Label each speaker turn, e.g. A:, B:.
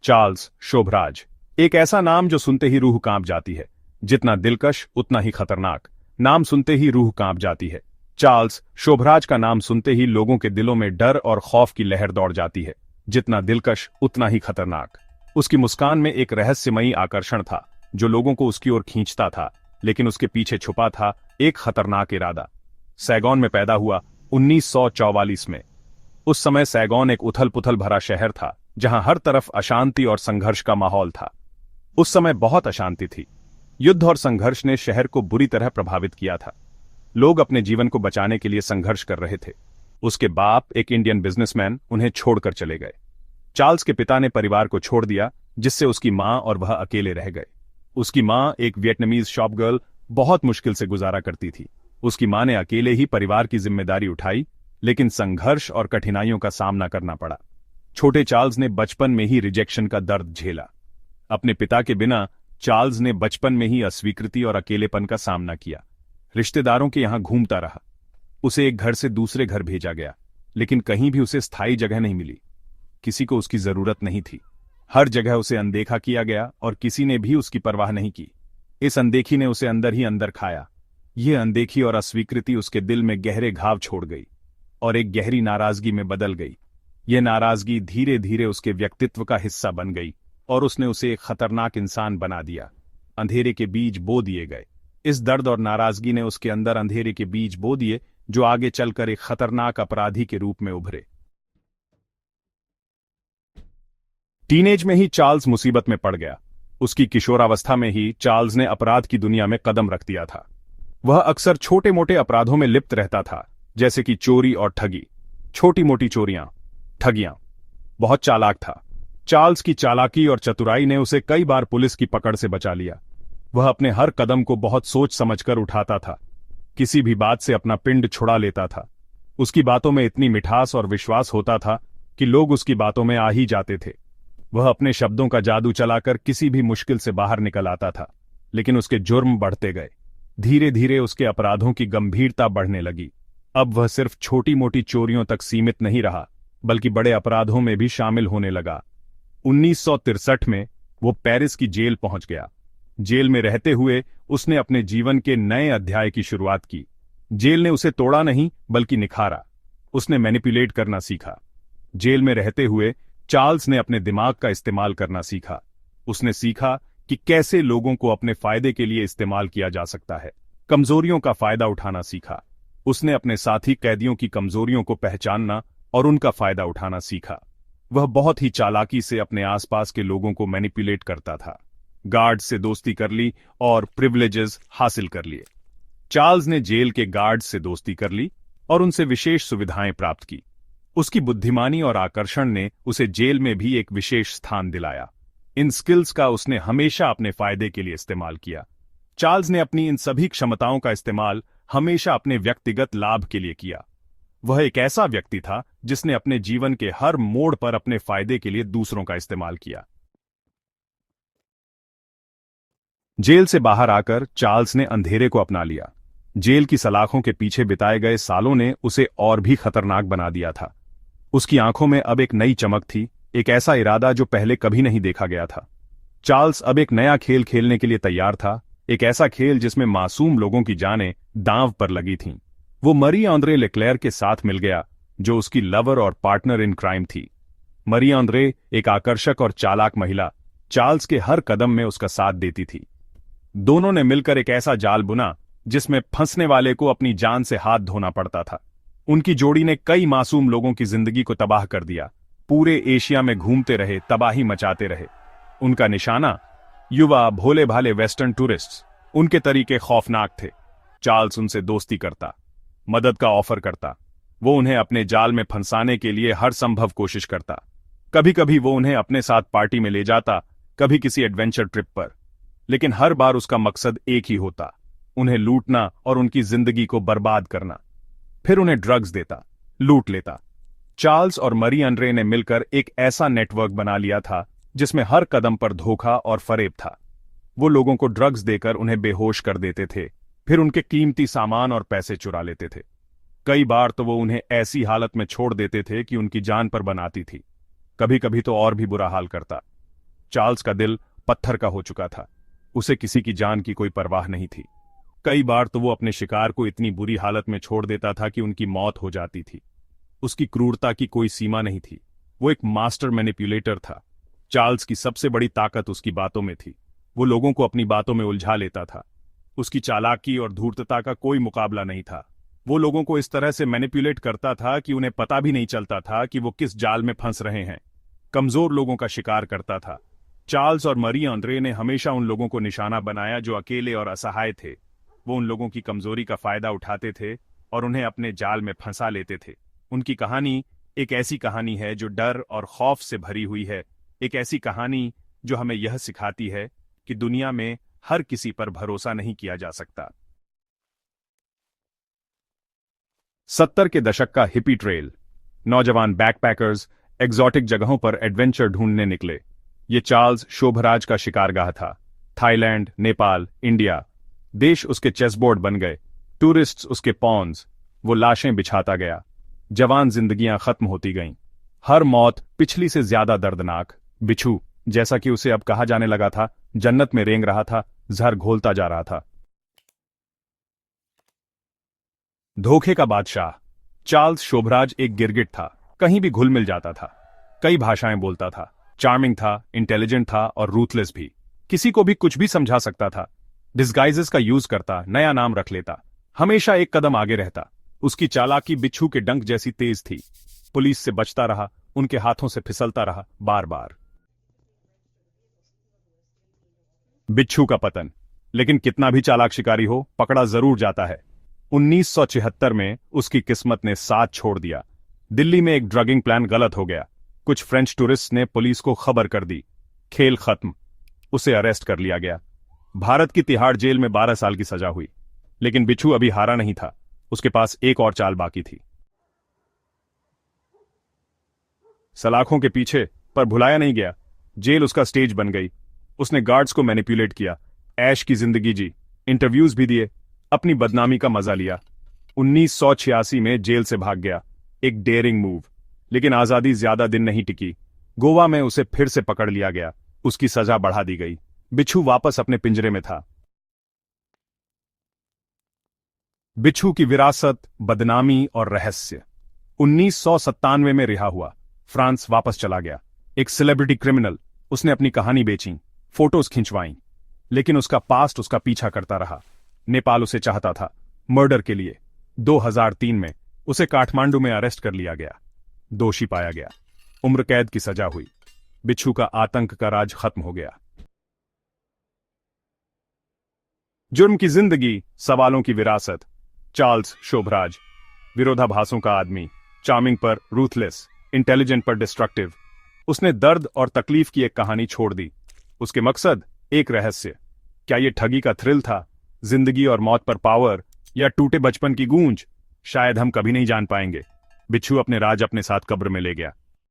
A: Charles Sobhraj, एक ऐसा नाम जो सुनते ही रूह कांप जाती है। जितना दिलकश उतना ही खतरनाक। नाम सुनते ही रूह कांप जाती है। चार्ल्स शोभराज का नाम सुनते ही लोगों के दिलों में डर और खौफ की लहर दौड़ जाती है। जितना दिलकश उतना ही खतरनाक। उसकी मुस्कान में एक रहस्यमयी आकर्षण था जो लोगों को उसकी ओर खींचता था, लेकिन उसके पीछे छुपा था एक खतरनाक इरादा। सैगोन में पैदा हुआ 1944 में। उस समय सैगोन एक उथल पुथल भरा शहर था जहां हर तरफ अशांति और संघर्ष का माहौल था। उस समय बहुत अशांति थी। युद्ध और संघर्ष ने शहर को बुरी तरह प्रभावित किया था। लोग अपने जीवन को बचाने के लिए संघर्ष कर रहे थे। उसके बाप, एक इंडियन बिजनेसमैन, उन्हें छोड़कर चले गए। चार्ल्स के पिता ने परिवार को छोड़ दिया, जिससे उसकी मां और वह अकेले रह गए। उसकी मां, एक वियतनामीज शॉप गर्ल, बहुत मुश्किल से गुजारा करती थी। उसकी मां ने अकेले ही परिवार की जिम्मेदारी उठाई, लेकिन संघर्ष और कठिनाइयों का सामना करना पड़ा। छोटे चार्ल्स ने बचपन में ही रिजेक्शन का दर्द झेला। अपने पिता के बिना चार्ल्स ने बचपन में ही अस्वीकृति और अकेलेपन का सामना किया। रिश्तेदारों के यहां घूमता रहा। उसे एक घर से दूसरे घर भेजा गया, लेकिन कहीं भी उसे स्थायी जगह नहीं मिली। किसी को उसकी जरूरत नहीं थी। हर जगह उसे अनदेखा किया गया और किसी ने भी उसकी परवाह नहीं की। इस अनदेखी ने उसे अंदर ही अंदर खाया। यह अनदेखी और अस्वीकृति उसके दिल में गहरे घाव छोड़ गई और एक गहरी नाराजगी में बदल गई। यह नाराजगी धीरे धीरे उसके व्यक्तित्व का हिस्सा बन गई और उसने उसे एक खतरनाक इंसान बना दिया। अंधेरे के बीज बो दिए गए। इस दर्द और नाराजगी ने उसके अंदर अंधेरे के बीज बो दिए जो आगे चलकर एक खतरनाक अपराधी के रूप में उभरे। टीनेज में ही चार्ल्स मुसीबत में पड़ गया। उसकी किशोरावस्था में ही चार्ल्स ने अपराध की दुनिया में कदम रख दिया था। वह अक्सर छोटे मोटे अपराधों में लिप्त रहता था, जैसे कि चोरी और ठगी। छोटी मोटी चोरियां, ठगियां। बहुत चालाक था। चार्ल्स की चालाकी और चतुराई ने उसे कई बार पुलिस की पकड़ से बचा लिया। वह अपने हर कदम को बहुत सोच समझकर उठाता था। किसी भी बात से अपना पिंड छुड़ा लेता था। उसकी बातों में इतनी मिठास और विश्वास होता था कि लोग उसकी बातों में आ ही जाते थे। वह अपने शब्दों का जादू चलाकर किसी भी मुश्किल से बाहर निकल आता था, लेकिन उसके जुर्म बढ़ते गए। धीरे धीरे उसके अपराधों की गंभीरता बढ़ने लगी। अब वह सिर्फ छोटी मोटी चोरियों तक सीमित नहीं रहा, बल्कि बड़े अपराधों में भी शामिल होने लगा। 1963 में वो पेरिस की जेल पहुंच गया। जेल में रहते हुए उसने अपने जीवन के नए अध्याय की शुरुआत की। जेल ने उसे तोड़ा नहीं, बल्कि निखारा। उसने मैनिपुलेट करना सीखा। जेल में रहते हुए चार्ल्स ने अपने दिमाग का इस्तेमाल करना सीखा। उसने सीखा कि कैसे लोगों को अपने फायदे के लिए इस्तेमाल किया जा सकता है। कमजोरियों का फायदा उठाना सीखा। उसने अपने साथी कैदियों की कमजोरियों को पहचानना और उनका फायदा उठाना सीखा। वह बहुत ही चालाकी से अपने आसपास के लोगों को मैनिपुलेट करता था। गार्ड से दोस्ती कर ली और प्रिविलेजेस हासिल कर लिए। चार्ल्स ने जेल के गार्ड से दोस्ती कर ली और उनसे विशेष सुविधाएं प्राप्त की। उसकी बुद्धिमानी और आकर्षण ने उसे जेल में भी एक विशेष स्थान दिलाया। इन स्किल्स का उसने हमेशा अपने फायदे के लिए इस्तेमाल किया। चार्ल्स ने अपनी इन सभी क्षमताओं का इस्तेमाल हमेशा अपने व्यक्तिगत लाभ के लिए किया। वह एक ऐसा व्यक्ति था जिसने अपने जीवन के हर मोड़ पर अपने फायदे के लिए दूसरों का इस्तेमाल किया। जेल से बाहर आकर चार्ल्स ने अंधेरे को अपना लिया। जेल की सलाखों के पीछे बिताए गए सालों ने उसे और भी खतरनाक बना दिया था। उसकी आंखों में अब एक नई चमक थी, एक ऐसा इरादा जो पहले कभी नहीं देखा गया था। चार्ल्स अब एक नया खेल खेलने के लिए तैयार था, एक ऐसा खेल जिसमें मासूम लोगों की जानें दांव पर लगी थीं। वो मरी आंद्रे लेक्लेयर के साथ मिल गया, जो उसकी लवर और पार्टनर इन क्राइम थी। मरी आंद्रे, एक आकर्षक और चालाक महिला, चार्ल्स के हर कदम में उसका साथ देती थी। दोनों ने मिलकर एक ऐसा जाल बुना जिसमें फंसने वाले को अपनी जान से हाथ धोना पड़ता था। उनकी जोड़ी ने कई मासूम लोगों की जिंदगी को तबाह कर दिया। पूरे एशिया में घूमते रहे, तबाही मचाते रहे। उनका निशाना युवा भोले भाले वेस्टर्न टूरिस्ट्स। उनके तरीके खौफनाक थे। चार्ल्स उनसे दोस्ती करता, मदद का ऑफर करता। वो उन्हें अपने जाल में फंसाने के लिए हर संभव कोशिश करता। कभी कभी वो उन्हें अपने साथ पार्टी में ले जाता, कभी किसी एडवेंचर ट्रिप पर, लेकिन हर बार उसका मकसद एक ही होता, उन्हें लूटना और उनकी जिंदगी को बर्बाद करना। फिर उन्हें ड्रग्स देता, लूट लेता। चार्ल्स और मरी आंद्रे ने मिलकर एक ऐसा नेटवर्क बना लिया था जिसमें हर कदम पर धोखा और फरेब था। वो लोगों को ड्रग्स देकर उन्हें बेहोश कर देते थे, फिर उनके कीमती सामान और पैसे चुरा लेते थे। कई बार तो वो उन्हें ऐसी हालत में छोड़ देते थे कि उनकी जान पर बनाती थी। कभी कभी तो और भी बुरा हाल करता। चार्ल्स का दिल पत्थर का हो चुका था। उसे किसी की जान की कोई परवाह नहीं थी। कई बार तो वो अपने शिकार को इतनी बुरी हालत में छोड़ देता था कि उनकी मौत हो जाती थी। उसकी क्रूरता की कोई सीमा नहीं थी। वो एक मास्टर मैनिपुलेटर था। चार्ल्स की सबसे बड़ी ताकत उसकी बातों में थी। वो लोगों को अपनी बातों में उलझा लेता था। उसकी चालाकी और धूर्तता का कोई मुकाबला नहीं था। वो लोगों को इस तरह से मैनिपुलेट करता था कि उन्हें पता भी नहीं चलता था कि वो किस जाल में फंस रहे हैं। कमजोर लोगों का शिकार करता था। चार्ल्स और मरी आंद्रे ने हमेशा उन लोगों को निशाना बनाया जो अकेले और असहाय थे। वो उन लोगों की कमजोरी का फायदा उठाते थे और उन्हें अपने जाल में फंसा लेते थे। उनकी कहानी एक ऐसी कहानी है जो डर और खौफ से भरी हुई है। एक ऐसी कहानी जो हमें यह सिखाती है कि दुनिया में हर किसी पर भरोसा नहीं किया जा सकता। 70 के दशक का हिपी ट्रेल। नौजवान बैकपैकर्स एग्जॉटिक जगहों पर एडवेंचर ढूंढने निकले। ये चार्ल्स शोभराज का शिकारगाह था। थाईलैंड, नेपाल, इंडिया, देश उसके चेसबोर्ड बन गए। टूरिस्ट्स उसके पॉन्स। वो लाशें बिछाता गया। जवान जिंदगियां खत्म होती गईं। हर मौत पिछली से ज्यादा दर्दनाक। बिच्छू, जैसा कि उसे अब कहा जाने लगा था, जन्नत में रेंग रहा था, जहर घोलता जा रहा था। धोखे का बादशाह। चार्ल्स शोभराज एक गिरगिट था। कहीं भी घुल मिल जाता था। कई भाषाएं बोलता था। चार्मिंग था, इंटेलिजेंट था और रूथलेस भी। किसी को भी कुछ भी समझा सकता था। डिस्गाइजेस का यूज करता, नया नाम रख लेता, हमेशा एक कदम आगे रहता। उसकी चालाकी बिच्छू के डंक जैसी तेज थी। पुलिस से बचता रहा, उनके हाथों से फिसलता रहा, बार बार। बिच्छू का पतन। लेकिन कितना भी चालाक शिकारी हो, पकड़ा जरूर जाता है। 1976 में उसकी किस्मत ने साथ छोड़ दिया। दिल्ली में एक ड्रगिंग प्लान गलत हो गया। कुछ फ्रेंच टूरिस्ट ने पुलिस को खबर कर दी। खेल खत्म। उसे अरेस्ट कर लिया गया। भारत की तिहाड़ जेल में 12 साल की सजा हुई। लेकिन बिच्छू अभी हारा नहीं था। उसके पास एक और चाल बाकी थी। सलाखों के पीछे, पर भुलाया नहीं गया। जेल उसका स्टेज बन गई। उसने गार्ड्स को मैनिपुलेट किया, ऐश की जिंदगी जी, इंटरव्यूज भी दिए, अपनी बदनामी का मजा लिया। 1986 में जेल से भाग गया। एक डेयरिंग मूव। लेकिन आजादी ज्यादा दिन नहीं टिकी। गोवा में उसे फिर से पकड़ लिया गया। उसकी सजा बढ़ा दी गई। बिच्छू वापस अपने पिंजरे में था। बिच्छू की विरासत, बदनामी और रहस्य। 1997 में रिहा हुआ। फ्रांस वापस चला गया। एक सेलिब्रिटी क्रिमिनल। उसने अपनी कहानी बेची, फोटोज खिंचवाई। लेकिन उसका पास्ट उसका पीछा करता रहा। नेपाल उसे चाहता था, मर्डर के लिए। 2003 में उसे काठमांडू में अरेस्ट कर लिया गया। दोषी पाया गया। उम्र कैद की सजा हुई। बिच्छू का आतंक का राज खत्म हो गया। जुर्म की जिंदगी, सवालों की विरासत। चार्ल्स शोभराज, विरोधाभासों का आदमी, चार्मिंग पर रूथलेस, इंटेलिजेंट पर डिस्ट्रक्टिव। उसने दर्द और तकलीफ की एक कहानी छोड़ दी। उसके मकसद, एक रहस्य। क्या यह ठगी का थ्रिल था, जिंदगी और मौत पर पावर, या टूटे बचपन की गूंज? शायद हम कभी नहीं जान पाएंगे। बिच्छू अपने राज अपने साथ कब्र में ले गया।